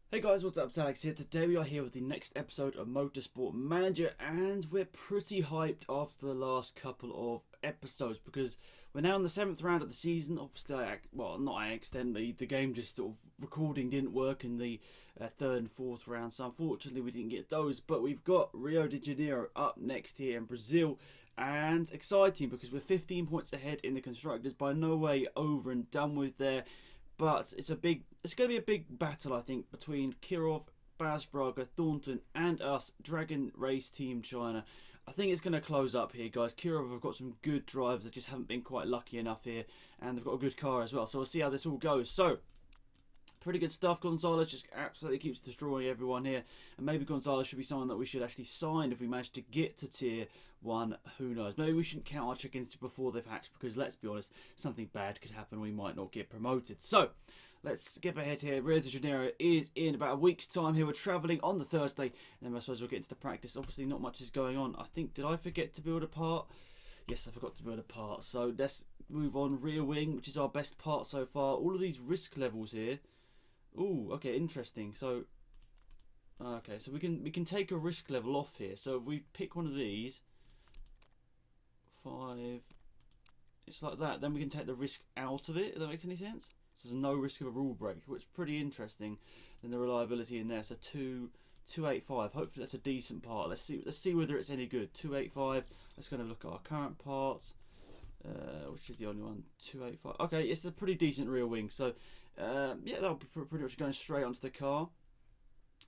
Hey guys, what's up? It's Alex here. Today we are here with the next episode of Motorsport Manager, and we're pretty hyped after the last couple of episodes because we're now in the 7th round of the season. Obviously, not accidentally, the game just sort of recording didn't work in the 3rd and 4th round, so unfortunately we didn't get those. But we've got Rio de Janeiro up next here in Brazil, and exciting because we're 15 points ahead in the constructors, by no way over and done with there. But it's going to be a big battle, I think, between Kirov, Baz Braga, Thornton, and us, Dragon Race Team China. I think it's going to close up here, guys. Kirov have got some good drivers that just haven't been quite lucky enough here, and they've got a good car as well. So we'll see how this all goes. So, pretty good stuff. Gonzalez just absolutely keeps destroying everyone here, and maybe Gonzalez should be someone that we should actually sign if we manage to get to tier 1. Who knows? Maybe we shouldn't count our chickens before they've hatched, because let's be honest, something bad could happen. We might not get promoted. So let's skip ahead here. Rio de Janeiro is in about a week's time here. We're travelling on the Thursday, and then I suppose we'll get into the practice. Obviously not much is going on. I think, did I forget to build a part? Yes, I forgot to build a part. So let's move on. Rear wing, which is our best part so far. All of these risk levels here. Ooh, okay, interesting. So, okay, so we can take a risk level off here. So if we pick one of these, 5, it's like that. Then we can take the risk out of it. If that makes any sense. So there's no risk of a rule break, which is pretty interesting. Then the reliability in there. So 285. Hopefully that's a decent part. Let's see whether it's any good. 285. Let's kind of look at our current parts. Which is the only one. 285. Okay, it's a pretty decent rear wing. So yeah, that'll be pretty much going straight onto the car.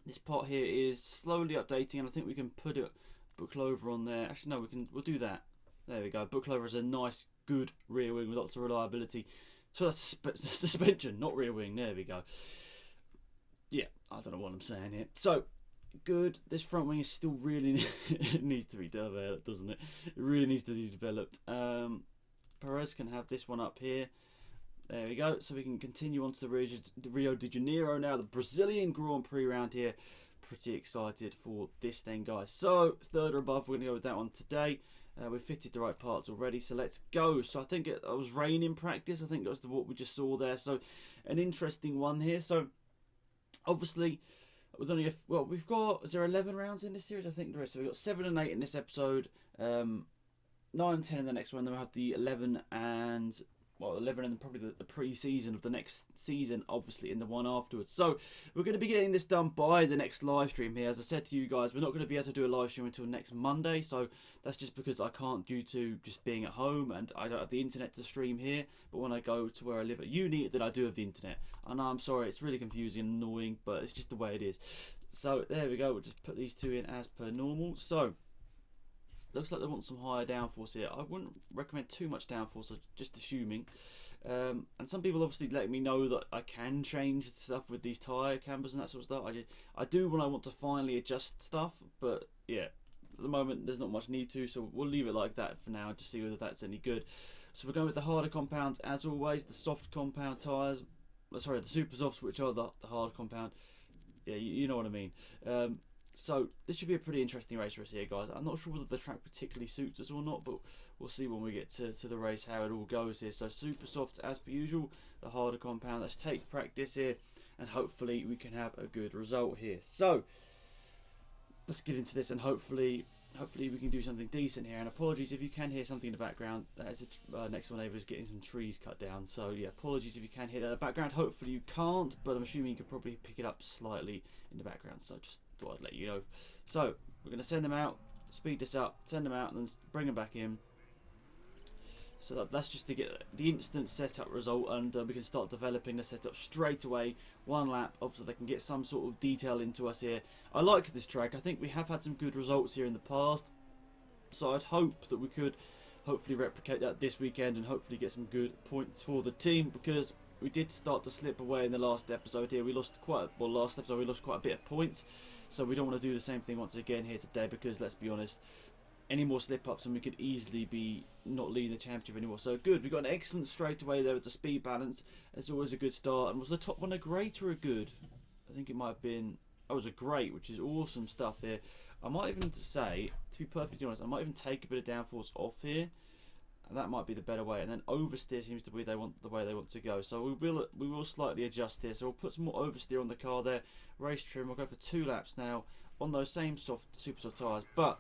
This part here is slowly updating, and I think we can put it booklover on there. Actually, no, we'll do that. There we go. Booklover is a nice, good rear wing with lots of reliability. So that's suspension, not rear wing. There we go. Yeah, I don't know what I'm saying here. So good. This front wing is still really it needs to be developed, doesn't it? It really needs to be developed. Perez can have this one up here. There we go. So we can continue on to the Rio de Janeiro now, the Brazilian Grand Prix round here. Pretty excited for this then, guys. So 3rd or above, we're going to go with that one today. We've fitted the right parts already, so let's go. So I think it was rain in practice. I think that was what we just saw there. So an interesting one here. So obviously, it was only we've got, is there 11 rounds in this series? I think there is. So we've got 7 and 8 in this episode, 9 and 10 in the next one. Then we'll have the 11 and 11 and probably the pre-season of the next season, obviously, in the one afterwards. So we're going to be getting this done by the next live stream here. As I said to you guys, we're not going to be able to do a live stream until next Monday. So that's just because I can't, due to just being at home, and I don't have the internet to stream here. But when I go to where I live at uni, then I do have the internet. I know, I'm sorry, it's really confusing and annoying, but it's just the way it is. So there we go. We'll just put these two in as per normal. So looks like they want some higher downforce here. I wouldn't recommend too much downforce, just assuming. And some people obviously let me know that I can change stuff with these tyre cambers and that sort of stuff. I do when I want to finally adjust stuff, but yeah, at the moment there's not much need to, so we'll leave it like that for now, just see whether that's any good. So we're going with the harder compounds as always, the soft compound tyres. Sorry, the super softs, which are the hard compound. Yeah, you know what I mean. So this should be a pretty interesting race for us here, guys. I'm not sure whether the track particularly suits us or not, but we'll see when we get to the race how it all goes here. So super softs as per usual, the harder compound. Let's take practice here, and hopefully we can have a good result here. So let's get into this, and hopefully we can do something decent here. And apologies if you can hear something in the background. That is the next one over is getting some trees cut down. So yeah, apologies if you can hear that in the background. Hopefully you can't, but I'm assuming you could probably pick it up slightly in the background. So just thought I'd let you know. So we're going to send them out, speed this up, send them out, and then bring them back in. So that's just to get the instant setup result, and we can start developing the setup straight away, one lap, obviously they can get some sort of detail into us here. I like this track. I think we have had some good results here in the past, so I'd hope that we could hopefully replicate that this weekend and hopefully get some good points for the team, because we did start to slip away in the last episode here. We lost last episode we lost quite a bit of points, so we don't want to do the same thing once again here today, because let's be honest, any more slip-ups and we could easily be not leading the championship anymore. So good, we got an excellent straightaway there with the speed balance. It's always a good start. And was the top one a great or a good? I think it might have been, it was a great, which is awesome stuff here. I might even say, to be perfectly honest, I might even take a bit of downforce off here That might be the better way, and then oversteer seems to be the way they want to go. So we will slightly adjust here. So we'll put some more oversteer on the car there. Race trim. We'll go for 2 laps now on those same super soft tyres, but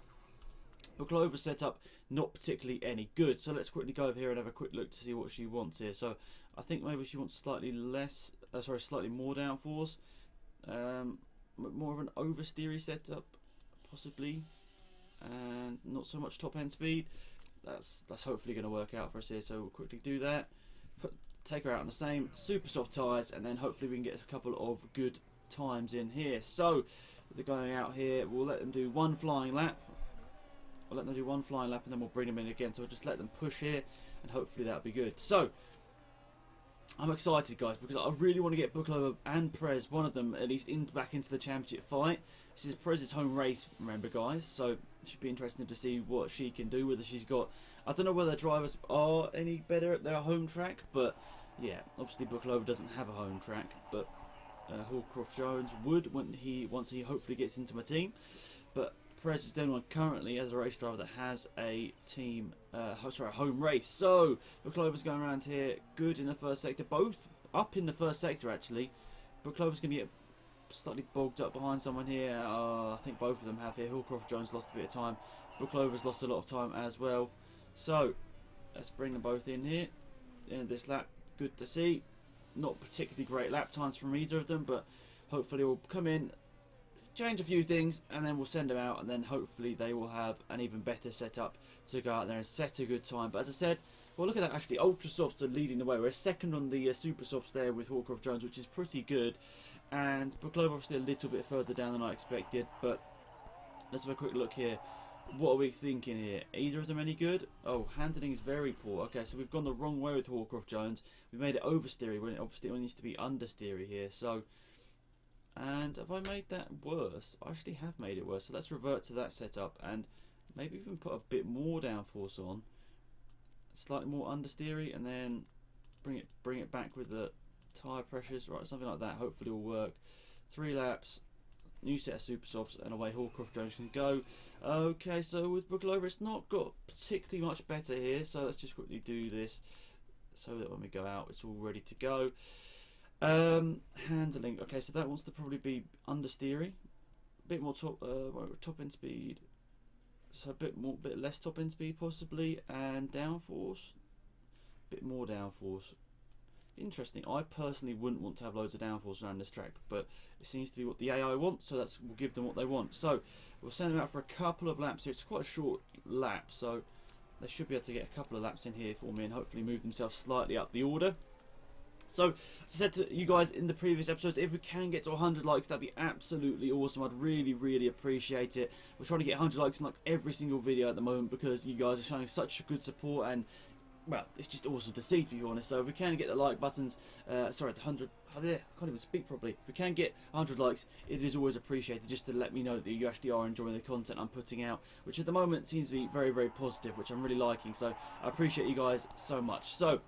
Buklova's setup not particularly any good. So let's quickly go over here and have a quick look to see what she wants here. So I think maybe she wants slightly more downforce, more of an oversteery setup, possibly, and not so much top end speed. That's hopefully going to work out for us here. So we'll quickly do that. Take her out on the same super soft tyres, and then hopefully we can get a couple of good times in here. So they're going out here. We'll let them do 1 flying lap. And then we'll bring them in again. So we'll just let them push here, and hopefully that'll be good. So I'm excited, guys, because I really want to get Buklova and Prez, one of them at least, back into the championship fight. This is Prez's home race, remember, guys. So it should be interesting to see what she can do. Whether she's got, I don't know whether drivers are any better at their home track, but yeah, obviously Buklova doesn't have a home track, but Hallcroft Jones would once he hopefully gets into my team. But Perez is the only one currently as a race driver that has a home race. So Buklova's going around here, good in the first sector, both up in the first sector actually. Buklova's going to get slightly bogged up behind someone here. I think both of them have here. Hallcroft Jones lost a bit of time. Buklova's lost a lot of time as well. So let's bring them both in here in this lap. Good to see. Not particularly great lap times from either of them, but hopefully we'll come in, change a few things, and then we'll send them out, and then hopefully they will have an even better setup to go out there and set a good time. But as I said, well, look at that, actually Ultra Softs are leading the way. We're second on the Super Softs there with Hallcroft Jones, which is pretty good, and Buklova obviously a little bit further down than I expected. But let's have a quick look here. What are we thinking here? Either of them any good? Oh, handling is very poor. Okay, so we've gone the wrong way with Hallcroft Jones. We made it oversteery when it obviously needs to be understeery here. So, and have I made that worse? I actually have made it worse. So let's revert to that setup and maybe even put a bit more downforce on, slightly more understeery, and then bring it back with the tyre pressures, right? Something like that. Hopefully will work. 3 laps. New set of super softs, and away Hallcroft Jones can go. Okay, so with Buklova, it's not got particularly much better here. So let's just quickly do this so that when we go out, it's all ready to go. Handling. Okay, so that wants to probably be understeery, a bit more top end speed. So a bit less top end speed possibly, and downforce, a bit more downforce. Interesting. I personally wouldn't want to have loads of downforce around this track, but it seems to be what the AI wants, so we'll give them what they want. So we'll send them out for a couple of laps here. It's quite a short lap, so they should be able to get a couple of laps in here for me and hopefully move themselves slightly up the order. So, as I said to you guys in the previous episodes, if we can get to 100 likes, that'd be absolutely awesome. I'd really, really appreciate it. We're trying to get 100 likes in like every single video at the moment because you guys are showing such good support, and well, it's just awesome to see, to be honest. So if we can get the like buttons, sorry, the 100, I can't even speak properly. If we can get 100 likes, it is always appreciated, just to let me know that you actually are enjoying the content I'm putting out, which at the moment seems to be very, very positive, which I'm really liking. So I appreciate you guys so much. So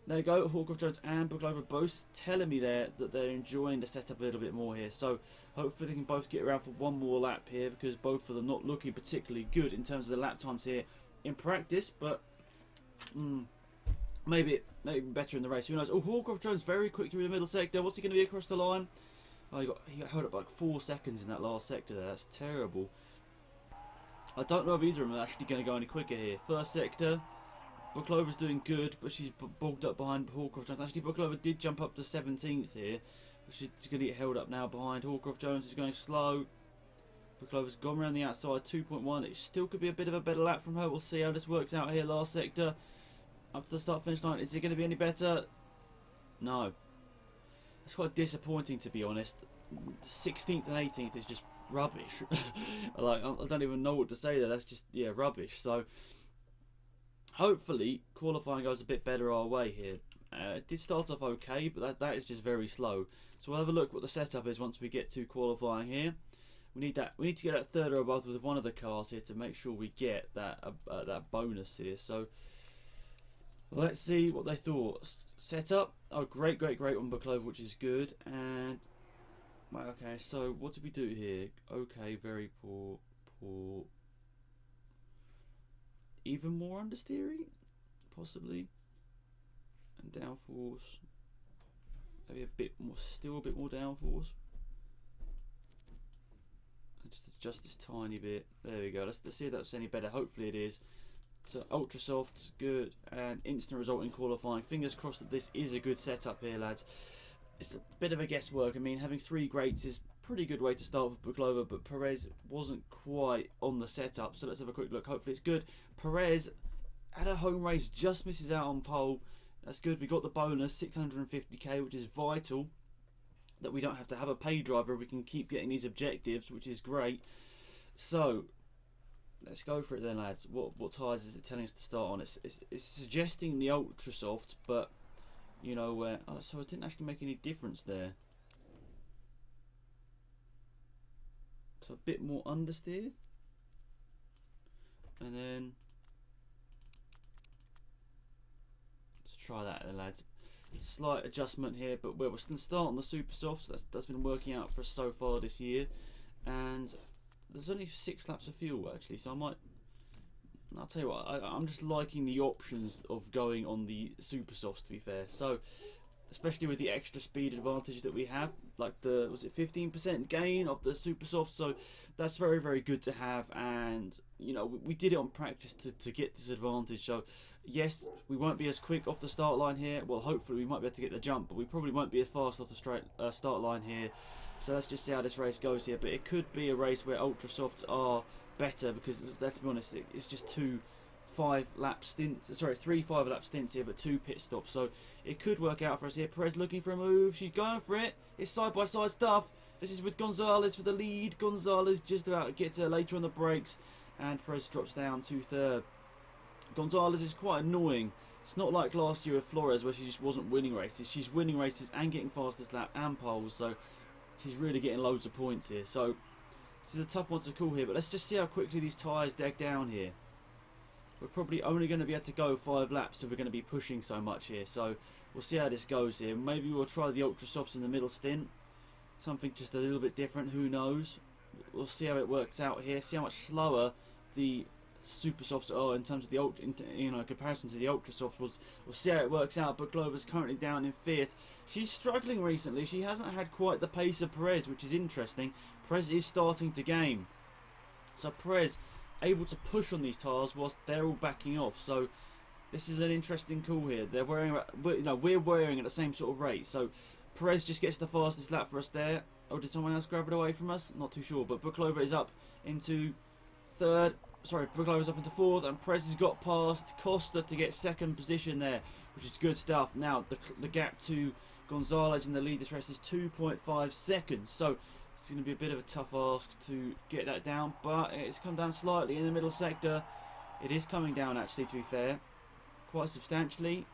there you go, Hallcroft Jones and Buklova both telling me there that they're enjoying the setup a little bit more here. So hopefully they can both get around for one more lap here, because both of them not looking particularly good in terms of the lap times here in practice, but maybe better in the race. Who knows? Oh, Hallcroft Jones very quick through the middle sector. What's he going to be across the line? Oh, he got held up by like 4 seconds in that last sector there. That's terrible. I don't know if either of them are actually going to go any quicker here. First sector, Buklova's doing good, but she's bogged up behind Hallcroft Jones. Actually, Buklova did jump up to 17th here, but she's going to get held up now behind. Hallcroft Jones is going slow. Buklova's gone around the outside, 2.1. It still could be a bit of a better lap from her. We'll see how this works out here. Last sector, up to the start-finish line. Is it going to be any better? No. It's quite disappointing, to be honest. 16th and 18th is just rubbish. Like, I don't even know what to say there. That's just, yeah, rubbish. So hopefully qualifying goes a bit better our way here. It did start off okay, but that is just very slow. So we'll have a look what the setup is once we get to qualifying here. We need to get that third or above with one of the cars here to make sure we get that bonus here. So let's see what they thought. Setup. Oh, great on Buklova, which is good. And okay, so what did we do here? Okay, very poor. Even more understeery. possibly, and downforce. Maybe a bit more, still a bit more downforce. And just adjust this tiny bit. There we go. Let's see if that's any better. Hopefully it is. So ultra soft, good, and instant result in qualifying. Fingers crossed that this is a good setup here, lads. It's a bit of a guesswork. I mean, having 3 greats is a pretty good way to start with Buklova, but Perez wasn't quite on the setup. So let's have a quick look. Hopefully it's good. Perez at a home race just misses out on pole. That's good. We got the bonus 650k, which is vital. That we don't have to have a pay driver. We can keep getting these objectives, which is great. So let's go for it then, lads. What tyres is it telling us to start on? It's suggesting the ultra soft, but you know, so it didn't actually make any difference there. So a bit more understeer, and then let's try that then, lads. Slight adjustment here, but we're going to start on the super softs. That's been working out for us so far this year, and there's only 6 laps of fuel actually, so I'll tell you what, I'm just liking the options of going on the super softs, to be fair. So especially with the extra speed advantage that we have, like was it 15% gain of the super softs, so that's very, very good to have. And you know, we did it on practice to get this advantage. So yes, we won't be as quick off the start line here. Well, hopefully we might be able to get the jump, but we probably won't be as fast off the start line here. So let's just see how this race goes here. But it could be a race where ultra softs are better, because let's be honest, it's just 3 5-lap stints here, but 2 pit stops. So it could work out for us here. Perez looking for a move. She's going for it. It's side-by-side stuff. This is with Gonzalez for the lead. Gonzalez just about gets her later on the brakes, and Perez drops down to 3rd. Gonzalez is quite annoying. It's not like last year with Flores, where she just wasn't winning races. She's winning races and getting fastest lap and poles, so she's really getting loads of points here. So this is a tough one to call here, but let's just see how quickly these tyres deck down here. We're probably only going to be able to go 5 laps if we're going to be pushing so much here. So we'll see how this goes here. Maybe we'll try the ultra softs in the middle stint. Something just a little bit different, who knows. We'll see how it works out here. See how much slower the super softs are in terms of the comparison to the ultra softs. We'll see how it works out. But Glover's currently down in 5th. She's struggling recently. She hasn't had quite the pace of Perez, which is interesting. Perez is starting to gain. So Perez able to push on these tyres whilst they're all backing off. So this is an interesting call here. They're wearing, we're wearing at the same sort of rate. So Perez just gets the fastest lap for us there. Or did someone else grab it away from us? Not too sure. But Buklova is up into 3rd. Sorry, Buklova's up into 4th, and Perez has got past Costa to get 2nd position there, which is good stuff. Now the gap to Gonzalez in the lead this race is 2.5 seconds. So it's going to be a bit of a tough ask to get that down, but it's come down slightly in the middle sector. It is coming down actually, to be fair, quite substantially.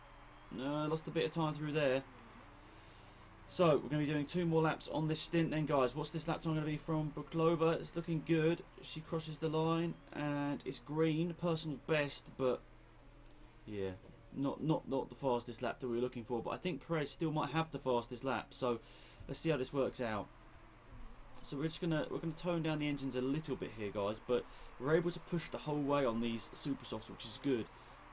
No, lost a bit of time through there. So we're going to be doing 2 more laps on this stint then, guys. What's this lap time going to be from Buklova? It's looking good. She crosses the line and it's green, personal best, but yeah, not the fastest lap that we were looking for. But I think Perez still might have the fastest lap. So let's see how this works out. So we're gonna tone down the engines a little bit here, guys, but we're able to push the whole way on these super softs, which is good.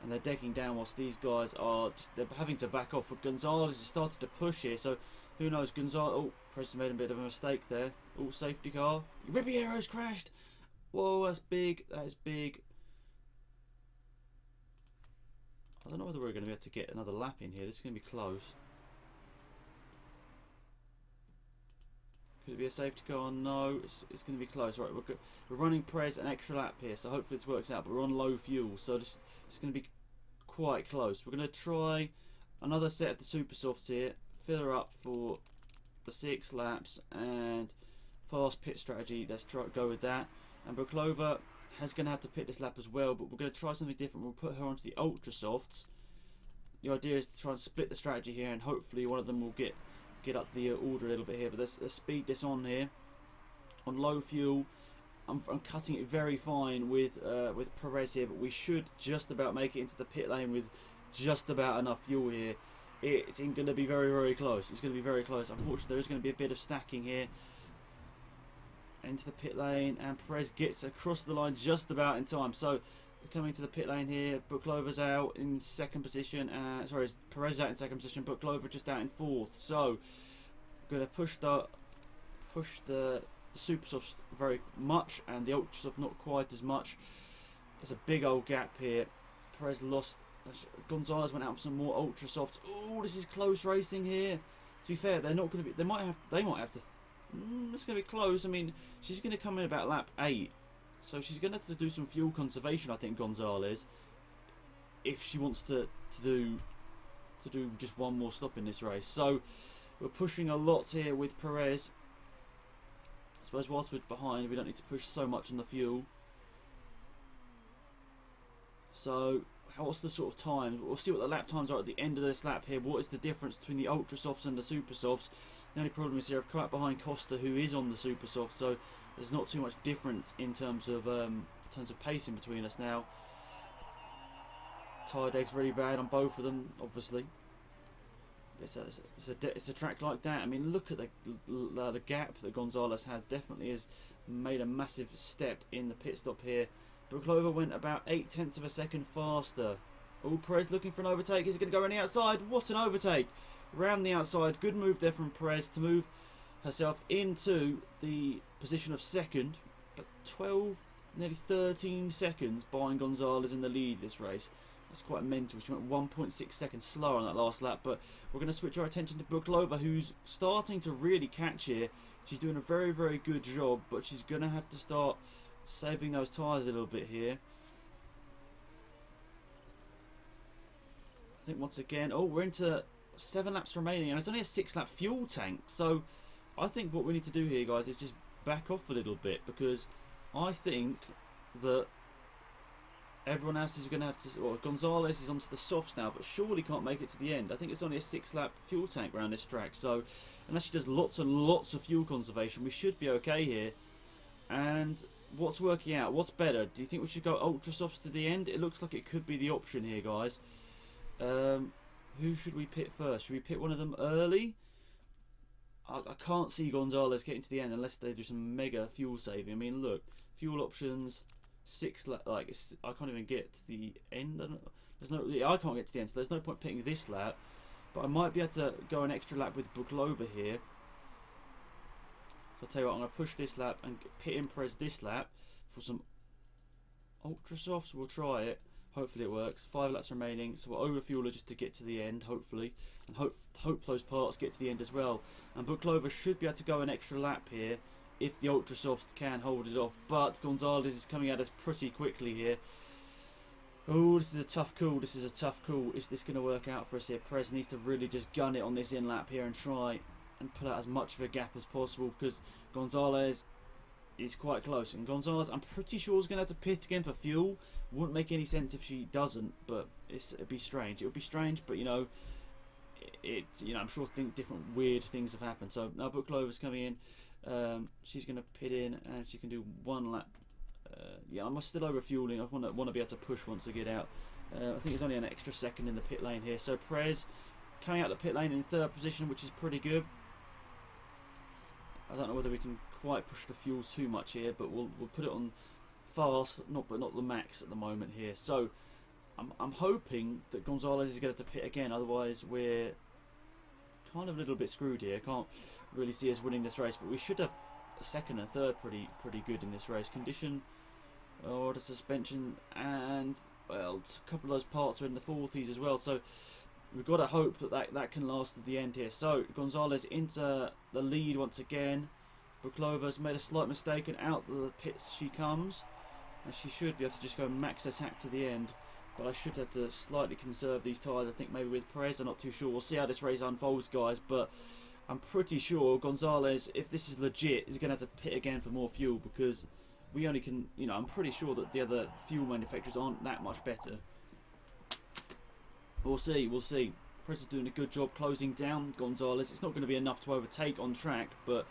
And they're decking down whilst these guys are they're having to back off. But Gonzalez has started to push here, so who knows? Gonzalez. Oh, Perez made a bit of a mistake there. Oh, safety car. Ribiero's crashed. Whoa, that's big. That is big. I don't know whether we're going to be able to get another lap in here. This is going to be close. Could it be a safety car? No, it's going to be close. Right, we're running Perez an extra lap here, so hopefully this works out. But we're on low fuel, so it's going to be quite close. We're going to try another set of the super softs here, fill her up for the 6 laps, and fast pit strategy. Let's go with that. And Buklova is going to have to pit this lap as well, but we're going to try something different. We'll put her onto the ultra softs. The idea is to try and split the strategy here, and hopefully one of them will get up the order a little bit here. But let's speed this on here. On low fuel, I'm cutting it very fine with Perez here, but we should just about make it into the pit lane with just about enough fuel here. It's going to be very, very close. It's going to be very close. Unfortunately, there is going to be a bit of stacking here. Into the pit lane, and Perez gets across the line just about in time. So coming to the pit lane here. Buklova's out in second position. Sorry, Perez out in second position. Buklova just out in fourth. So going to push the super softs very much, and the ultra soft not quite as much. There's a big old gap here. Perez lost. Gonzalez went out for some more ultra softs. Oh, this is close racing here. To be fair, they're not going to be. They might have to. It's going to be close. I mean, she's going to come in about lap 8. So she's going to have to do some fuel conservation, I think, Gonzalez, if she wants to do just one more stop in this race. So we're pushing a lot here with Perez. I suppose whilst we're behind, we don't need to push so much on the fuel. So what's the sort of time? We'll see what the lap times are at the end of this lap here. What is the difference between the ultra softs and the super softs? The only problem is here, I've come out behind Costa, who is on the super soft, so there's not too much difference in terms of pacing between us now. Tyre deck's really bad on both of them, obviously. It's a track like that. I mean, look at the gap that Gonzalez had. Definitely has made a massive step in the pit stop here. Buklova went about 0.8 of a second faster. Oh, Perez looking for an overtake. Is he going to go around the outside? What an overtake! Round the outside. Good move there from Perez to move herself into the position of second. But 12, nearly 13 seconds behind Gonzalez in the lead this race. That's quite mental. She went 1.6 seconds slower on that last lap. But we're going to switch our attention to Buklova, who's starting to really catch here. She's doing a very, very good job, but she's going to have to start saving those tyres a little bit here. I think once again, oh, we're into 7 laps remaining, and it's only a 6-lap fuel tank. So I think what we need to do here, guys, is just back off a little bit, because I think that everyone else is going to have to. Well, Gonzalez is onto the softs now, but surely can't make it to the end. I think it's only a 6-lap fuel tank around this track, so unless she does lots and lots of fuel conservation, we should be okay here. And what's working out? What's better? Do you think we should go ultra softs to the end? It looks like it could be the option here, guys. Who should we pit first? Should we pit one of them early? I can't see Gonzalez getting to the end unless they do some mega fuel saving. I mean, look, fuel options, 6 lap. Like I can't even get to the end. I can't get to the end, so there's no point pitting this lap. But I might be able to go an extra lap with Buklova here. So I'll tell you what, I'm going to push this lap and pit in Perez this lap for some ultra softs. We'll try it. Hopefully it works. 5 laps remaining, so we'll overfuel her just to get to the end, hopefully, and hope those parts get to the end as well. And Buklova should be able to go an extra lap here if the ultra softs can hold it off. But Gonzalez is coming at us pretty quickly here. Oh, this is a tough call. This is a tough call. Is this going to work out for us here? Perez needs to really just gun it on this in lap here and try and put out as much of a gap as possible, because Gonzalez is quite close. And Gonzalez, I'm pretty sure, is going to have to pit again for fuel. Wouldn't make any sense if she doesn't, but it'd be strange. It would be strange, but you know, I'm sure different weird things have happened. So now Buklova's coming in. She's going to pit in, and she can do 1 lap. Yeah, I'm still over fueling. I want to be able to push once I get out. I think there's only an extra second in the pit lane here. So Perez coming out the pit lane in 3rd position, which is pretty good. I don't know whether we can quite push the fuel too much here, but we'll put it on fast, but not the max at the moment here. So I'm hoping that Gonzalez is going to have to pit again, otherwise we're kind of a little bit screwed here. Can't really see us winning this race, but we should have a 2nd and 3rd pretty good in this race. Condition, or the suspension, and well, a couple of those parts are in the 40s as well. So we've got to hope that can last at the end here. So Gonzalez into the lead once again. Buklova's made a slight mistake, and out the pits she comes. And she should be able to just go max attack to the end. But I should have to slightly conserve these tyres, I think, maybe with Perez. I'm not too sure. We'll see how this race unfolds, guys. But I'm pretty sure Gonzalez, if this is legit, is going to have to pit again for more fuel, because we only can, I'm pretty sure that the other fuel manufacturers aren't that much better. We'll see. Perez is doing a good job closing down Gonzalez. It's not going to be enough to overtake on track, but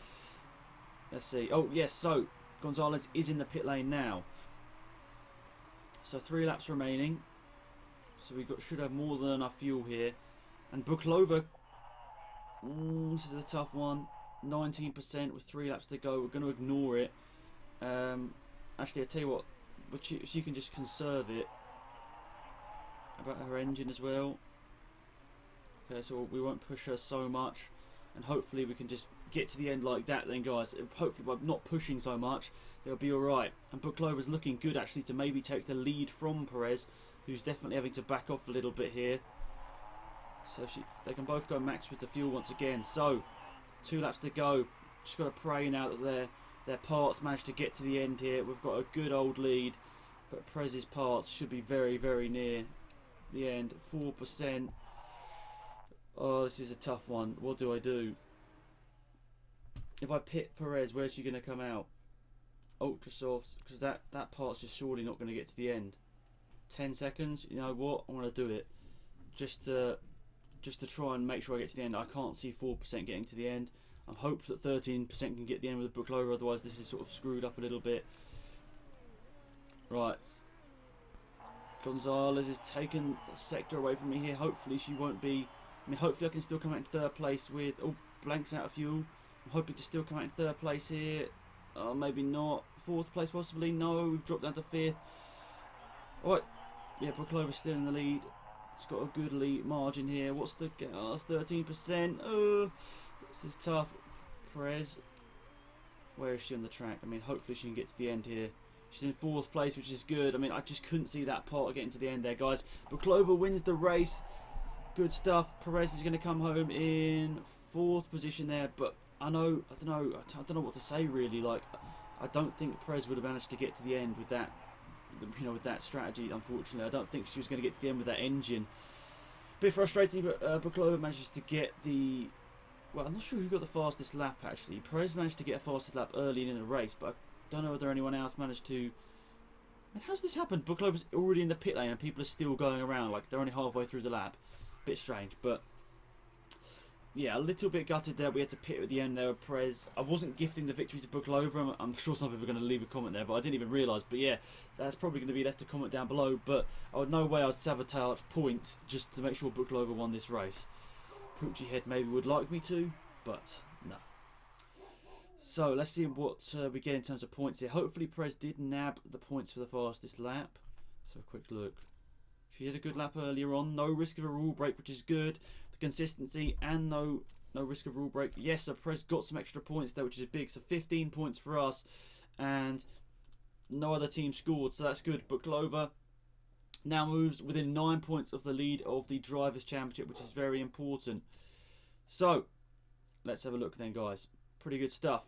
let's see. Oh, yes, so Gonzalez is in the pit lane now. So 3 laps remaining. So we should have more than enough fuel here. And Buklova, this is a tough one. 19% with 3 laps to go. We're going to ignore it. Actually, I tell you what, but she can just conserve it. About her engine as well. Okay, so we won't push her so much, and hopefully we can just get to the end like that then, guys. Hopefully by not pushing so much, they'll be alright. And Buklova's looking good actually to maybe take the lead from Perez, who's definitely having to back off a little bit here. So they can both go max with the fuel once again. So 2 laps to go. Just got to pray now that their parts manage to get to the end here. We've got a good old lead, but Perez's parts should be very, very near the end. 4%. Oh, this is a tough one. What do I do? If I pit Perez, where's she going to come out? Ultra softs, because that part's just surely not going to get to the end. 10 seconds. You know what? I'm going to do it. Just to try and make sure I get to the end. I can't see 4% getting to the end. I'm hoping that 13% can get the end with Buklova, otherwise this is sort of screwed up a little bit. Right. Gonzalez is taking a sector away from me here. Hopefully she won't be... I mean, hopefully I can still come out in 3rd place with... Oh, blanks out of fuel. I'm hoping to still come out in 3rd place here. Oh, maybe not. 4th place possibly. No, we've dropped down to 5th. Alright. Yeah, Buklova's still in the lead. It's got a good lead margin here. What's the... Oh, it's 13%. Oh, this is tough. Perez. Where is she on the track? I mean, hopefully she can get to the end here. She's in 4th place, which is good. I mean, I just couldn't see that part getting to the end there, guys. Buklova wins the race. Good stuff. Perez is going to come home in 4th position there, but I don't know what to say really. Like, I don't think Perez would have managed to get to the end with that, with that strategy. Unfortunately, I don't think she was going to get to the end with that engine. Bit frustrating, but Buklova manages to get the... Well, I'm not sure who got the fastest lap actually. Perez managed to get a fastest lap early in the race, but I don't know whether anyone else managed to... I mean, how's this happened? Buklova's already in the pit lane and people are still going around like they're only halfway through the lap. Bit strange, but yeah, a little bit gutted there. We had to pit at the end there with Perez. I wasn't gifting the victory to Buklova. I'm sure some people are going to leave a comment there, but I didn't even realise. But yeah, that's probably going to be left a comment down below. But I would no way I'd sabotage points just to make sure Buklova won this race. Poochie Head maybe would like me to, but no. So let's see what we get in terms of points here. Hopefully Perez did nab the points for the fastest lap. So a quick look. She had a good lap earlier on. No risk of a rule break, which is good. The consistency and no risk of rule break. Yes, so Perez got some extra points there, which is big. So 15 points for us. And no other team scored, so that's good. Buklova now moves within 9 points of the lead of the Drivers' Championship, which is very important. So, let's have a look then, guys. Pretty good stuff.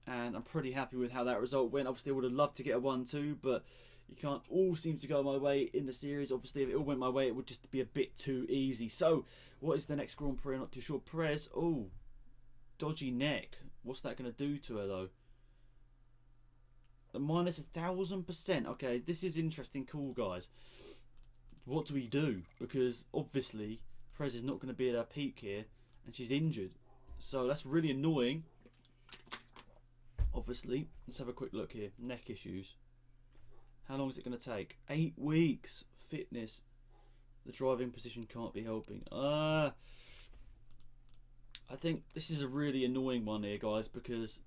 And I'm pretty happy with how that result went. Obviously, I would have loved to get a 1-2, but you can't all seem to go my way in the series. Obviously, if it all went my way, it would just be a bit too easy. So, what is the next Grand Prix? I'm not too sure. Perez, oh, dodgy neck. What's that going to do to her, though? Minus 1,000%. Okay, this is interesting. Cool, guys. What do we do? Because obviously Perez is not going to be at her peak here, and she's injured. So that's really annoying. Obviously, let's have a quick look here. Neck issues. How long is it going to take? 8 weeks. Fitness. The driving position can't be helping. I think this is a really annoying one here, guys, because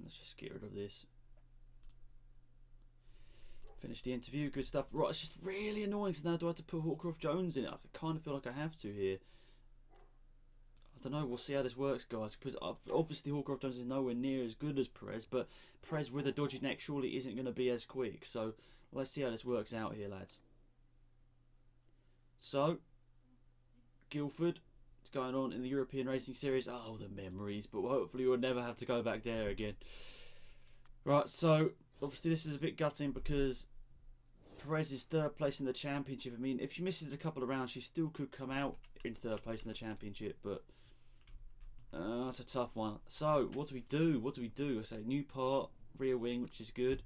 let's just get rid of this. Finish the interview, good stuff. Right, it's just really annoying. So now do I have to put Hawcroft Jones in it? I kind of feel like I have to here. I don't know, we'll see how this works, guys. Because obviously Hawcroft Jones is nowhere near as good as Perez, but Perez with a dodgy neck surely isn't going to be as quick. So let's see how this works out here, lads. So, Guildford, it's going on in the European Racing Series. Oh, the memories, but hopefully we'll never have to go back there again. Right, so obviously this is a bit gutting because Perez is 3rd place in the championship. I mean, if she misses a couple of rounds, she still could come out in 3rd place in the championship, but that's a tough one. So, what do we do? What do we do? I say new part, rear wing, which is good.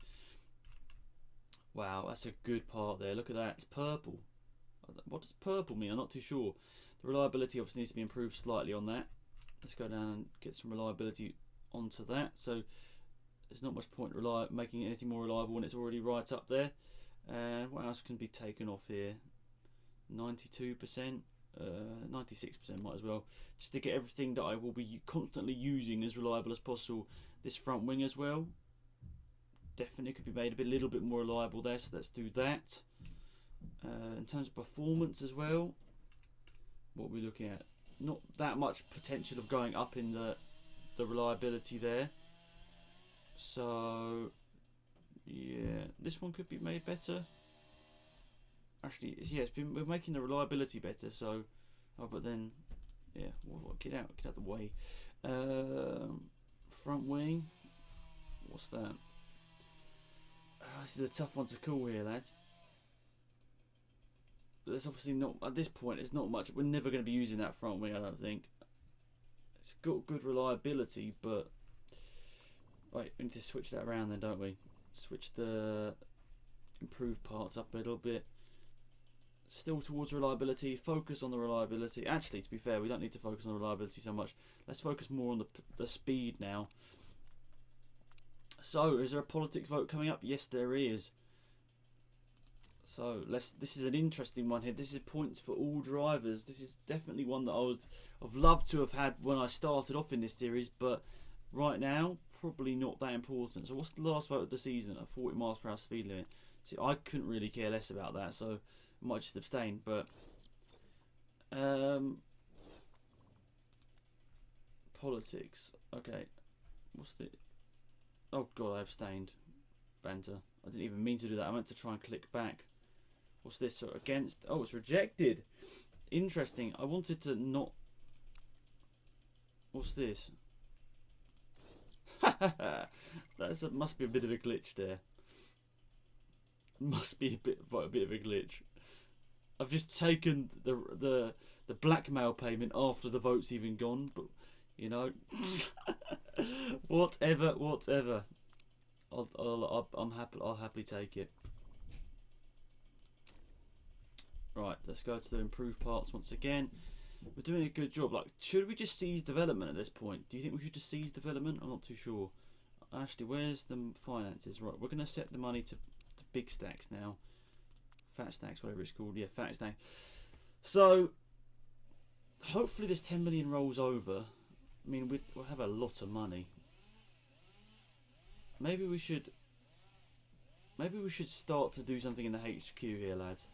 Wow, that's a good part there. Look at that. It's purple. What does purple mean? I'm not too sure. The reliability obviously needs to be improved slightly on that. Let's go down and get some reliability onto that. So, there's not much point making it anything more reliable when it's already right up there. And what else can be taken off here? 92%, 96% might as well. Just to get everything that I will be constantly using as reliable as possible. This front wing as well. definitely could be made a little bit more reliable there, so let's do that. In terms of performance as well, what we're looking at, not that much potential of going up in the reliability there. So yeah, this one could be made better. Actually, yeah, we're making the reliability better. So, but then, yeah, get out the way. Front wing, what's that? This is a tough one to call here, lads. There's obviously not, at this point, it's not much. We're never going to be using that front wing, I don't think. It's got good reliability, but wait, we need to switch that around then, don't we? Switch the improved parts up a little bit. Still towards reliability. Focus on the reliability. Actually, to be fair, we don't need to focus on the reliability so much. Let's focus more on the speed now. So, is there a politics vote coming up? Yes, there is. So this is an interesting one here. This is points for all drivers. This is definitely one that I've loved to have had when I started off in this series, but right now probably not that important. So what's the last vote of the season? A 40 miles per hour speed limit. See, I couldn't really care less about that, so I might just abstain. But politics. Okay, what's the? Oh god, I abstained. Banter. I didn't even mean to do that. I meant to try and click back. What's this? So against? Oh, it's rejected. Interesting. I wanted to not. What's this? Must be a bit of a glitch there. Must be a bit of a glitch. I've just taken the blackmail payment after the vote's even gone, but you know, whatever. I'll happily take it. Right, let's go to the improved parts once again. We're doing a good job. Like, should we just seize development at this point? Do you think we should just seize development? I'm not too sure. Actually, where's the finances? Right, we're going to set the money to big stacks now. Fat stacks, whatever it's called. Yeah, fat stacks. So, hopefully this 10 million rolls over. I mean, we'll have a lot of money. Maybe we should start to do something in the HQ here, lads.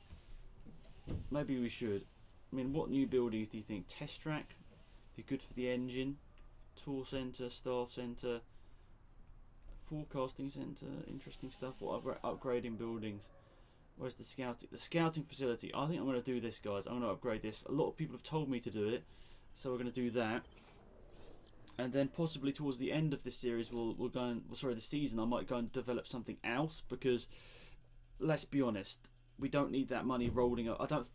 Maybe we should. I mean, what new buildings do you think? Test track? Be good for the engine. Tool centre, staff centre, forecasting centre. Interesting stuff. What upgrading buildings? Where's the scouting? The scouting facility. I think I'm going to do this, guys. I'm going to upgrade this. A lot of people have told me to do it, so we're going to do that. And then possibly towards the end of this series, we'll go and the season. I might go and develop something else because, let's be honest, we don't need that money rolling. I don't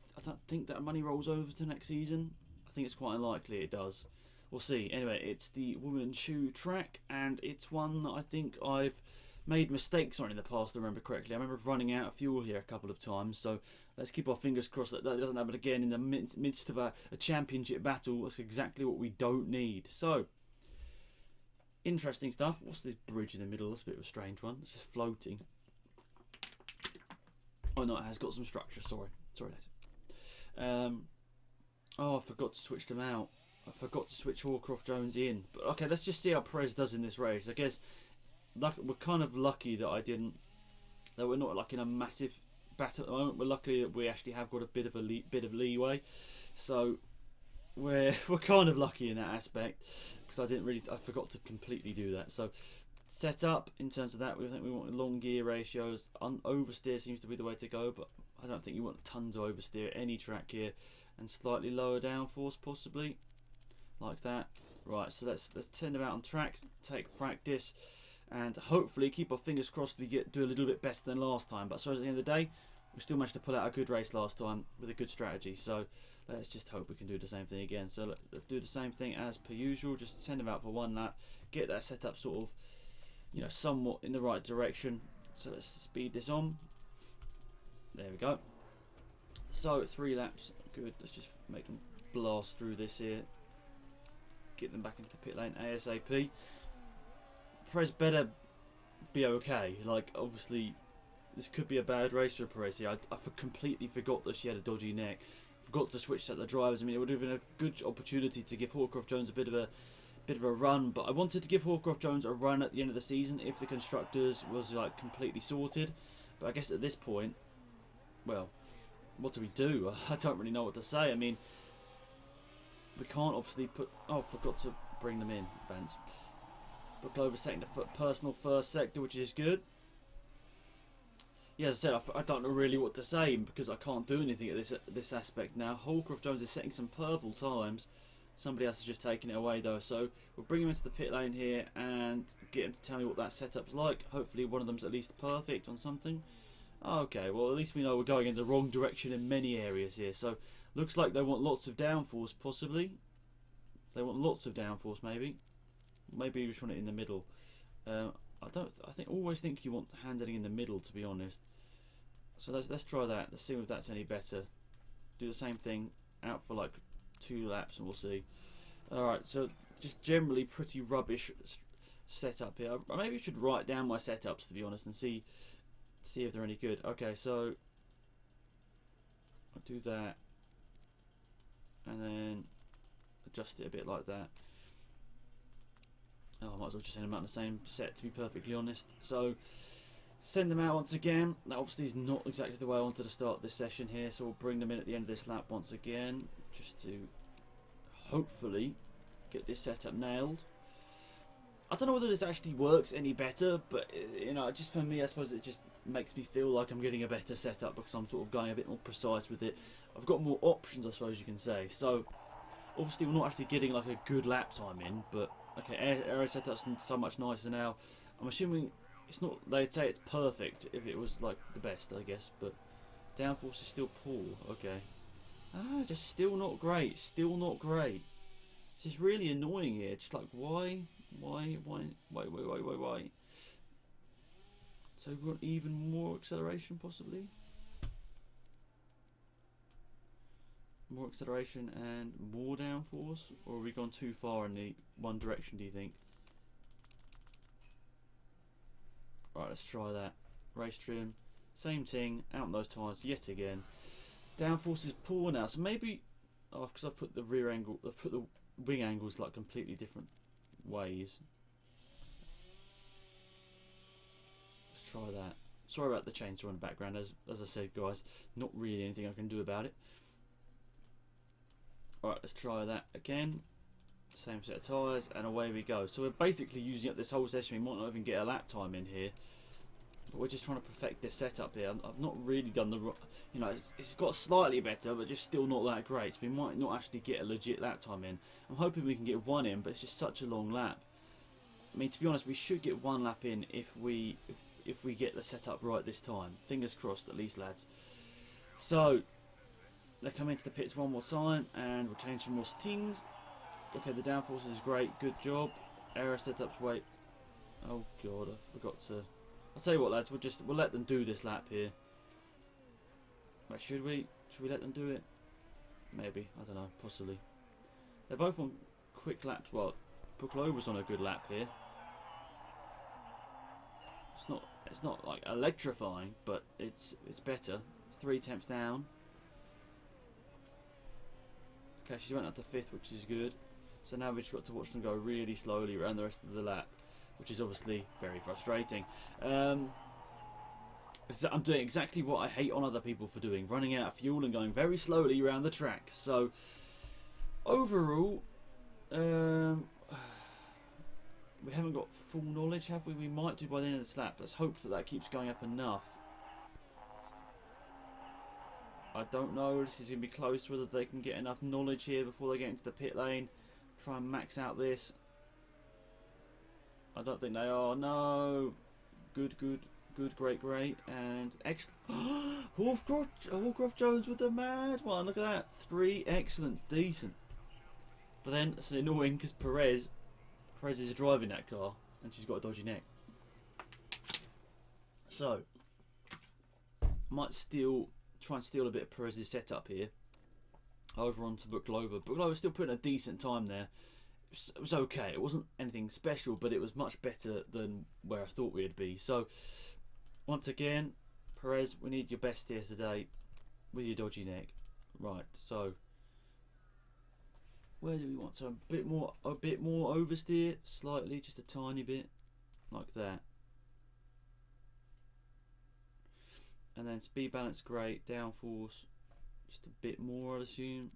think that money rolls over to next season. I think it's quite unlikely it does. We'll see. Anyway, it's the women's shoe track, and it's one that I think I've made mistakes on in the past, if I remember correctly. I remember running out of fuel here a couple of times, so let's keep our fingers crossed that doesn't happen again in the midst of a championship battle. That's exactly what we don't need. So, interesting stuff. What's this bridge in the middle? That's a bit of a strange one. It's just floating. Oh no, it has got some structure. Sorry, lads. Oh, I forgot to switch them out. I forgot to switch Horcroft Jones in. But okay, let's just see how Perez does in this race. I guess we're kind of lucky that that we're not like in a massive battle at the moment. We're lucky that we actually have got a bit of leeway. So we're kind of lucky in that aspect because I forgot to completely do that. So set up in terms of that, we think we want long gear ratios. Oversteer seems to be the way to go, but I don't think you want tons of oversteer at any track here, and slightly lower downforce possibly, like that. Right, so let's send them out on tracks, take practice, and hopefully keep our fingers crossed we do a little bit better than last time. But I suppose at the end of the day, we still managed to pull out a good race last time with a good strategy. So let's just hope we can do the same thing again. So let's do the same thing as per usual. Just send them out for one lap, get that set up sort of, you know, somewhat in the right direction. So let's speed this on. There we go. So 3 laps, good. Let's just make them blast through this here. Get them back into the pit lane ASAP. Perez better be okay. Like, obviously, this could be a bad race for Perez here. I completely forgot that she had a dodgy neck. Forgot to switch out the drivers. I mean, it would have been a good opportunity to give Horcroft Jones a bit of bit of a run, but I wanted to give Hawcroft Jones a run at the end of the season if the constructors was like completely sorted. But I guess at this point, well, what do we do? I don't really know what to say. I mean, we can't obviously put... Oh, forgot to bring them in, Vance. Put Clover second to personal first sector, which is good. Yeah, as I said, I don't know really what to say because I can't do anything at this aspect now. Hawcroft Jones is setting some purple times. Somebody else has just taken it away though, so we'll bring him into the pit lane here and get him to tell me what that setup's like. Hopefully one of them's at least perfect on something. Okay, well at least we know we're going in the wrong direction in many areas here. So looks like they want lots of downforce possibly. They want lots of downforce maybe. Maybe we just want it in the middle. I always think you want handling in the middle, to be honest. So let's try that. Let's see if that's any better. Do the same thing out for like 2 laps and we'll see. Alright, so just generally pretty rubbish setup here. I maybe should write down my setups, to be honest, and see if they're any good. Okay, so I'll do that and then adjust it a bit like that. Oh, I might as well just send them out in the same set, to be perfectly honest. So send them out once again. That obviously is not exactly the way I wanted to start this session here, so we'll bring them in at the end of this lap once again, just to hopefully get this setup nailed. I don't know whether this actually works any better, but you know, just for me, I suppose it just makes me feel like I'm getting a better setup because I'm sort of going a bit more precise with it. I've got more options, I suppose you can say. So obviously we're not actually getting like a good lap time in, but okay, aero setup's so much nicer now. I'm assuming it's not, they'd say it's perfect if it was like the best, I guess, but downforce is still poor. Okay. Just still not great. Still not great. This is really annoying here. Just like, why? So we want even more acceleration, possibly? More acceleration and more downforce? Or have we gone too far in the one direction, do you think? Right, let's try that. Race trim. Same thing. Out on those tyres yet again. Downforce is poor now, so maybe... Oh, because I've put the rear angle... I've put the wing angles like completely different ways. Let's try that. Sorry about the chainsaw in the background, as I said, guys. Not really anything I can do about it. Alright, let's try that again. Same set of tyres, and away we go. So we're basically using up this whole session. We might not even get a lap time in here. But we're just trying to perfect this setup here. I've not really done the... You know, it's got slightly better, but just still not that great. So we might not actually get a legit lap time in. I'm hoping we can get one in, but it's just such a long lap. I mean, to be honest, we should get one lap in if we get the setup right this time. Fingers crossed, at least, lads. So, they come into the pits one more time, and we'll change some more settings. Okay, the downforce is great. Good job. Aero setups, wait. Oh, God, I forgot to... I'll tell you what, lads, we'll let them do this lap here. Wait, should we? Should we let them do it? Maybe, I don't know, possibly. They're both on quick laps. Well, Puklova's on a good lap here. It's not like electrifying, but it's better. 3 temps down. Okay, she went up to 5th, which is good. So now we've just got to watch them go really slowly around the rest of the lap, which is obviously very frustrating. So I'm doing exactly what I hate on other people for doing, running out of fuel and going very slowly around the track. So overall, we haven't got full knowledge, have we? We might do by the end of this lap. Let's hope that keeps going up enough. I don't know, this is going to be close, whether they can get enough knowledge here before they get into the pit lane. Try and max out this. I don't think they are. No. Good, great. And excellent. Hawcroft Jones with the mad one. Look at that. 3 excellents. Decent. But then it's annoying because Perez is driving that car and she's got a dodgy neck. So, might try and steal a bit of Perez's setup here. Over onto Buklova. Buklova's still putting a decent time there. It was okay. It wasn't anything special, but it was much better than where I thought we'd be. So, once again, Perez, we need your best here today with your dodgy neck. Right, so where do we want? So a bit more oversteer, slightly, just a tiny bit, like that. And then speed balance great, downforce just a bit more, I'd assume.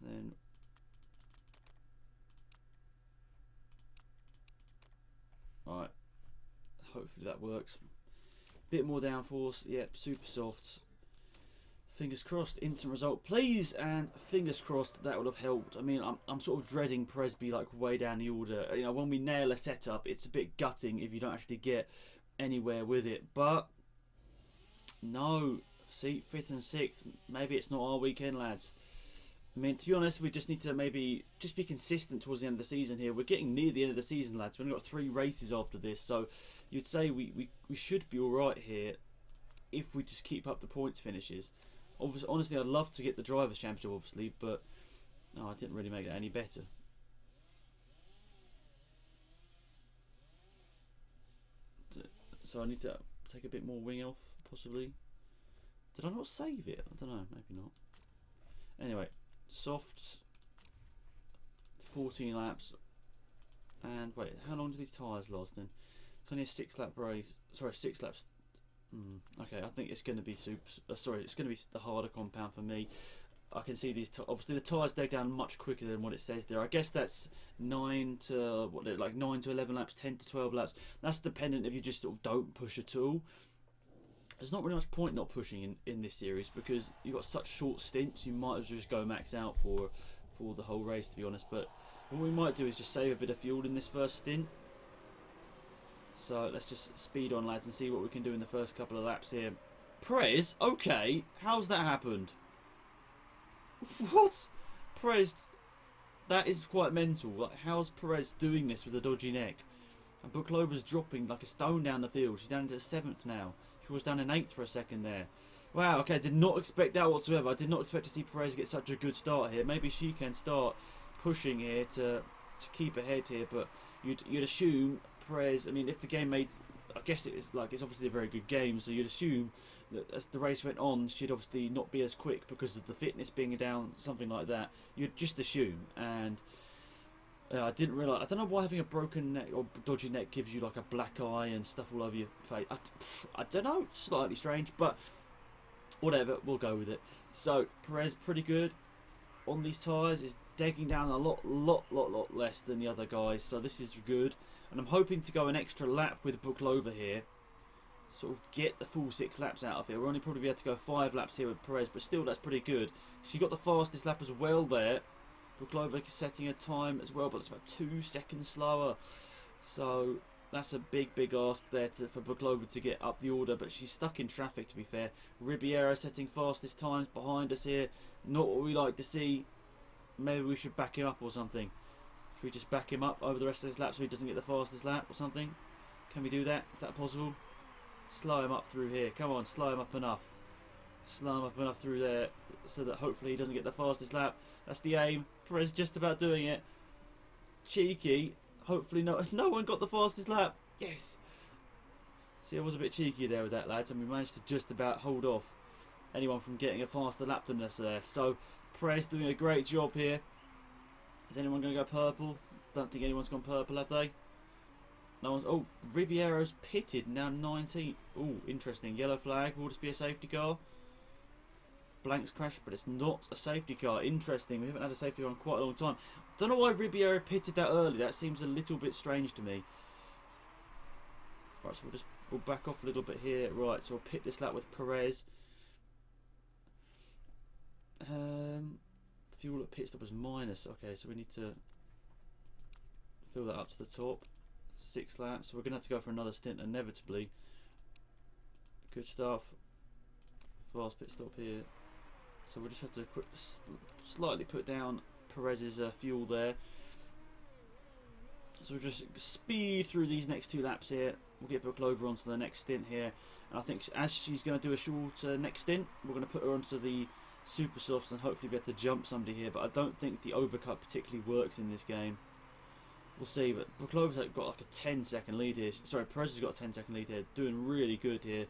And then alright, hopefully that works. Bit more downforce, yep, super soft. Fingers crossed, instant result, please, and fingers crossed that would have helped. I mean, I'm sort of dreading Presby like way down the order. You know, when we nail a setup, it's a bit gutting if you don't actually get anywhere with it. But no, see, 5th and 6th, maybe it's not our weekend, lads. I mean, to be honest, we just need to maybe just be consistent towards the end of the season here. We're getting near the end of the season, lads. We've only got 3 races after this, so you'd say we should be all right here if we just keep up the points finishes. Obviously, honestly, I'd love to get the Drivers' Championship, obviously, but no, I didn't really make it any better. So I need to take a bit more wing off, possibly. Did I not save it? I don't know, maybe not. Anyway, soft, 14 laps. And wait, how long do these tyres last then? It's only a 6-lap race. Sorry, 6 laps. Okay, I think it's going to be it's going to be the harder compound for me. I can see these. Obviously, the tyres dig down much quicker than what it says there. I guess that's 9 to 11 laps, 10 to 12 laps. That's dependent if you just sort of don't push at all. There's not really much point not pushing in this series because you've got such short stints. You might as well just go max out for the whole race, to be honest. But what we might do is just save a bit of fuel in this first stint. So let's just speed on, lads, and see what we can do in the first couple of laps here. Perez? Okay. How's that happened? What? Perez? That is quite mental. Like, how's Perez doing this with a dodgy neck? And Buklova's dropping like a stone down the field. She's down into 7th now. She was down in 8th for a second there. Wow, okay, I did not expect that whatsoever. I did not expect to see Perez get such a good start here. Maybe she can start pushing here to keep ahead here, but you'd assume Perez, I mean, if the game made, I guess it's obviously a very good game, so you'd assume that as the race went on, she'd obviously not be as quick because of the fitness being down, something like that. You'd just assume, and I didn't realise. I don't know why having a broken neck or dodgy neck gives you like a black eye and stuff all over your face. I don't know, slightly strange, but whatever, we'll go with it. So Perez pretty good on these tyres, is digging down a lot less than the other guys, so this is good. And I'm hoping to go an extra lap with Buklova here, sort of get the full 6 laps out of here. We're only probably be able to go 5 laps here with Perez, but still that's pretty good. She got the fastest lap as well there. Buklova setting a time as well, but it's about 2 seconds slower. So that's a big ask there for Buklova to get up the order, but she's stuck in traffic, to be fair. Ribeiro setting fastest times behind us here. Not what we like to see. Maybe we should back him up or something. Should we just back him up over the rest of this lap so he doesn't get the fastest lap or something? Can we do that? Is that possible? Slow him up through here. Come on, slow him up enough. Slow him up enough through there so that hopefully he doesn't get the fastest lap. That's the aim. Perez just about doing it. Cheeky. Hopefully no one got the fastest lap. Yes. See, I was a bit cheeky there with that, lads, and we managed to just about hold off anyone from getting a faster lap than us there. So Perez doing a great job here. Is anyone going to go purple? Don't think anyone's gone purple, have they? No one's. Oh, Ribeiro's pitted, now 19. Oh, interesting. Yellow flag. Will this be a safety car? Blanks crash, but it's not a safety car. Interesting. We haven't had a safety car in quite a long time. Don't know why Ribeiro pitted that early. That seems a little bit strange to me. Right, so we'll back off a little bit here. Right, so we'll pit this lap with Perez. Fuel at pit stop was minus. Okay, so we need to fill that up to the top. 6 laps. So we're going to have to go for another stint inevitably. Good stuff. Fast pit stop here. So we'll just have to slightly put down Perez's fuel there. So we'll just speed through these next 2 laps here. We'll get Buklova onto the next stint here. And I think as she's going to do a short next stint, we're going to put her onto the super softs and hopefully be able to jump somebody here. But I don't think the overcut particularly works in this game. We'll see, but Buklova's got like a 10-second lead here. Sorry, Perez has got a 10-second lead here. Doing really good here.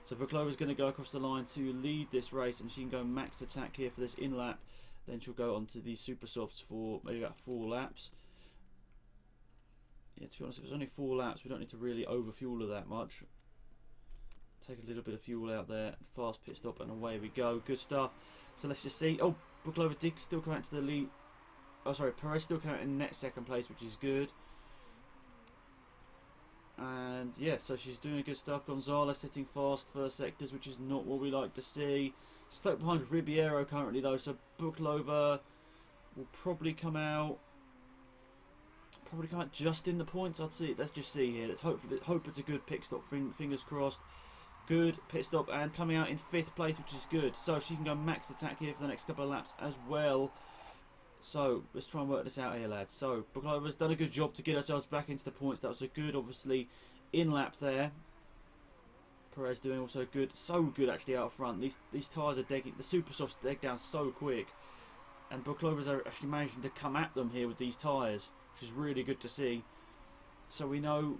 So Buklova's going to go across the line to lead this race, and she can go max attack here for this in lap. Then she'll go on to the super softs for maybe about 4 laps. Yeah, to be honest, if it's only 4 laps, we don't need to really overfuel her that much. Take a little bit of fuel out there, fast pit stop, and away we go. Good stuff. So let's just see. Oh, Buklova did still come out to the lead. Oh, sorry, Perez still came out in net second place, which is good. And yeah, so she's doing good stuff. Gonzalez sitting fast first sectors, which is not what we like to see. Stuck behind Ribeiro currently though, so Buklova will probably come out just in the points. I'd see. Let's just see here. Let's hope it's a good pit stop. Fingers crossed. Good pit stop, and coming out in 5th place, which is good. So she can go max attack here for the next couple of laps as well. So let's try and work this out here, lads. So Buklova's done a good job to get ourselves back into the points. That was a good, obviously, in lap there. Perez doing also good, so good actually out front. These tyres are degging, the super softs deg down so quick, and Buklova's are actually managing to come at them here with these tyres, which is really good to see. So we know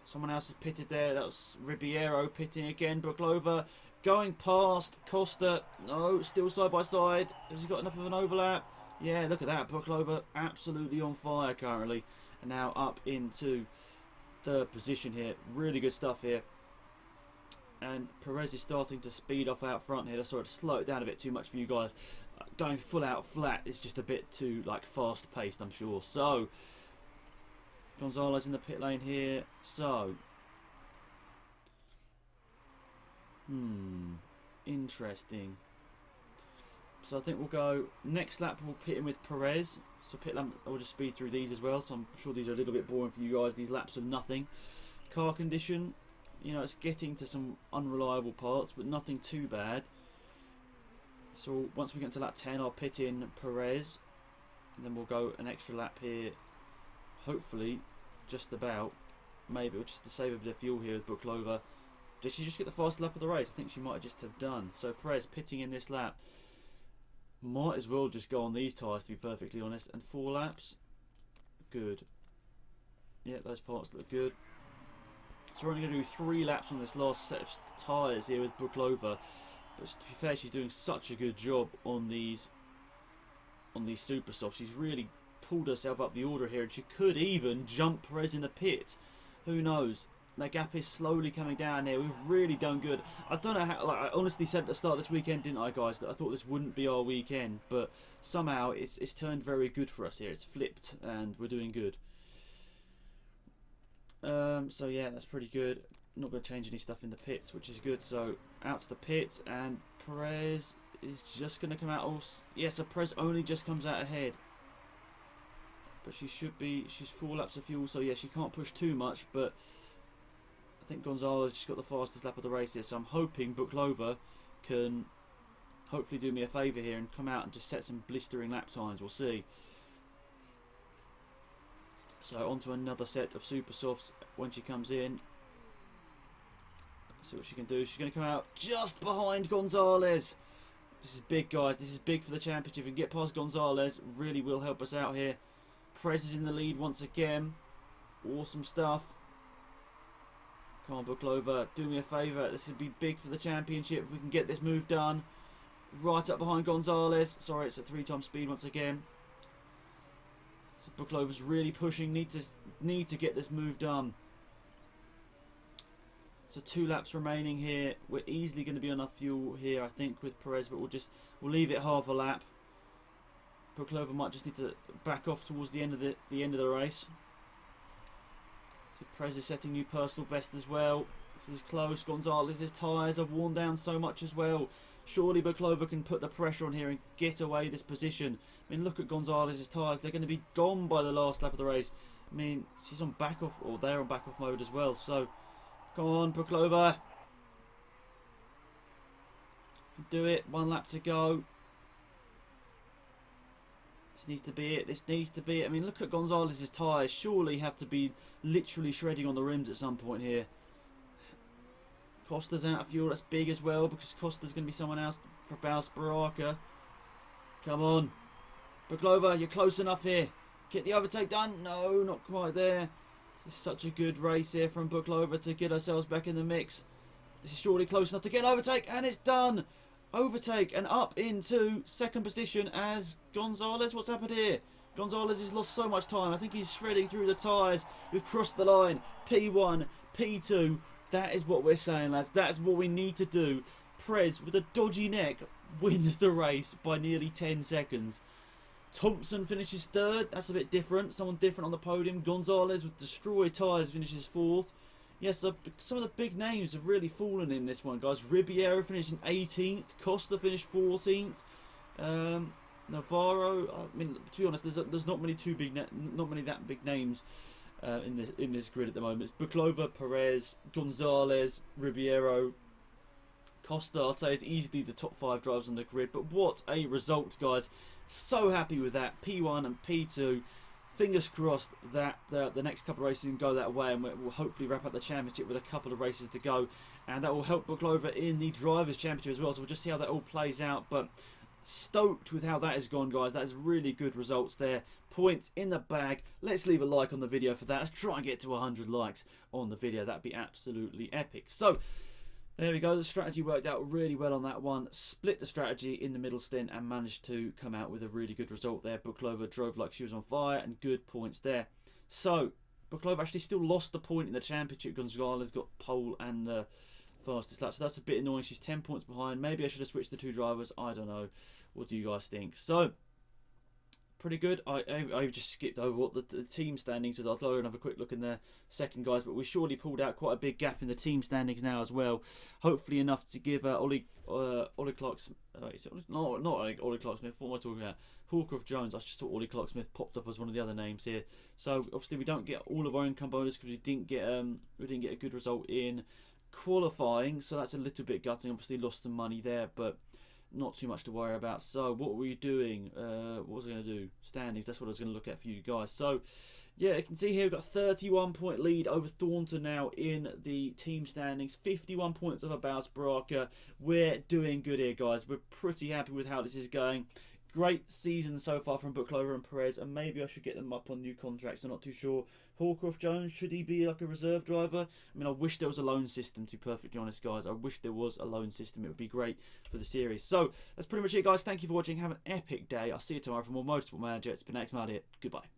someone else has pitted there. That was Ribeiro pitting again. Buklova going past Costa. No, still side by side. Has he got enough of an overlap? Yeah, look at that. Buklova absolutely on fire currently. And now up into 3rd position here. Really good stuff here. And Perez is starting to speed off out front here. Sorry to slow it down a bit too much for you guys. Going full out flat is just a bit too fast paced, I'm sure. So Gonzalez in the pit lane here. So interesting. So I think we'll go next lap. We'll pit in with Perez. So pit lap, I'll just speed through these as well. So I'm sure these are a little bit boring for you guys. These laps of nothing. Car condition, you know, it's getting to some unreliable parts, but nothing too bad. So once we get to lap 10, I'll pit in Perez, and then we'll go an extra lap here. Hopefully, just about. Maybe we'll just to save a bit of fuel here with Buklova. Did she just get the fast lap of the race? I think she might just have done. So Perez pitting in this lap. Might as well just go on these tyres, to be perfectly honest. And 4 laps. Good. Yeah, those parts look good. So we're only going to do 3 laps on this last set of tyres here with Buklova. But to be fair, she's doing such a good job on these super softs. She's really pulled herself up the order here, and she could even jump Perez in the pit. Who knows? That gap is slowly coming down here. We've really done good. I don't know how. I honestly said at the start of this weekend, didn't I, guys, that I thought this wouldn't be our weekend, but somehow it's turned very good for us here. It's flipped, and we're doing good. So yeah, that's pretty good. Not going to change any stuff in the pits, which is good. So out to the pits, and Perez is just going to come out. Yeah, so Perez only just comes out ahead. But she should be, she's 4 laps of fuel, so yeah, she can't push too much, but I think Gonzalez just got the fastest lap of the race here, so I'm hoping Buklova can hopefully do me a favour here and come out and just set some blistering lap times. We'll see. So on to another set of super softs when she comes in. See what she can do. She's going to come out just behind Gonzalez. This is big, guys. This is big for the championship. If we can get past Gonzalez, really will help us out here. Perez is in the lead once again. Awesome stuff. Come on, Buklova, do me a favour. This would be big for the championship. If we can get this move done. Right up behind Gonzalez. Sorry, it's at 3x speed once again. So Buklova's really pushing. Need to get this move done. So 2 laps remaining here. We're easily going to be enough fuel here, I think, with Perez, but we'll leave it half a lap. Buklova might just need to back off towards the end of the race. So Perez is setting new personal best as well. This is close. Gonzalez's tyres are worn down so much as well. Surely Buklova can put the pressure on here and get away this position. I mean, look at Gonzalez's tyres. They're going to be gone by the last lap of the race. I mean, she's on back off, or they're on back off mode as well. So, come on, Buklova. Do it. 1 lap to go. This needs to be it. This needs to be it. I mean, look at Gonzalez's tyres. Surely have to be literally shredding on the rims at some point here. Costa's out of fuel. That's big as well, because Costa's going to be someone else for Baus Baraka. Come on. Buklova, you're close enough here. Get the overtake done. No, not quite there. This is such a good race here from Buklova to get ourselves back in the mix. This is surely close enough to get an overtake, and it's done. Overtake and up into second position as Gonzalez. What's happened here? Gonzalez has lost so much time. I think he's shredding through the tyres. We've crossed the line. P1, P2. That is what we're saying, lads. That's what we need to do. Perez, with a dodgy neck, wins the race by nearly 10 seconds. Thompson finishes third. That's a bit different. Someone different on the podium. Gonzalez with destroyed tyres finishes fourth. Yes, some of the big names have really fallen in this one, guys. Ribeiro finished in 18th. Costa finished 14th. Navarro. I mean, to be honest, there's not many that big names in this grid at the moment. It's Buklova, Perez, Gonzalez, Ribeiro, Costa. I'd say is easily the top 5 drivers on the grid. But what a result, guys! So happy with that. P1 and P2. Fingers crossed that the next couple of races can go that way, and we'll hopefully wrap up the championship with a couple of races to go, and that will help Buklova in the Drivers' Championship as well. So we'll just see how that all plays out. But stoked with how that has gone, guys. That is really good results there. Points in the bag. Let's leave a like on the video for that. Let's try and get to 100 likes on the video. That'd be absolutely epic. So there we go. The strategy worked out really well on that one. Split the strategy in the middle stint and managed to come out with a really good result there. Buklova drove like she was on fire and good points there. So Buklova actually still lost the point in the championship. Gonzalez got pole and the fastest lap. So that's a bit annoying. She's 10 points behind. Maybe I should have switched the 2 drivers. I don't know. What do you guys think? So pretty good. I just skipped over what the team standings with. I'll go and have a quick look in there second, guys. But we surely pulled out quite a big gap in the team standings now as well. Hopefully enough to give Ollie Clark. Not Ollie Clark Smith. What am I talking about? Hawcroft Jones. I just thought Ollie Clark Smith popped up as one of the other names here. So obviously we don't get all of our income bonus because we didn't get a good result in qualifying. So that's a little bit gutting. Obviously lost some money there, but not too much to worry about. So what were you doing? What was I going to do? Standings. That's what I was going to look at for you guys. So yeah, you can see here we've got a 31 point lead over Thornton now in the team standings. 51 points over Bausbracher. We're doing good here, guys. We're pretty happy with how this is going. Great season so far from Buklova and Perez, and maybe I should get them up on new contracts. I'm not too sure. Hawcroft Jones, should he be like a reserve driver? I mean, I wish there was a loan system, to be perfectly honest, guys. I wish there was a loan system. It would be great for the series. So, that's pretty much it, guys. Thank you for watching. Have an epic day. I'll see you tomorrow for more Motorsport Manager. It's been X Mad here. Goodbye.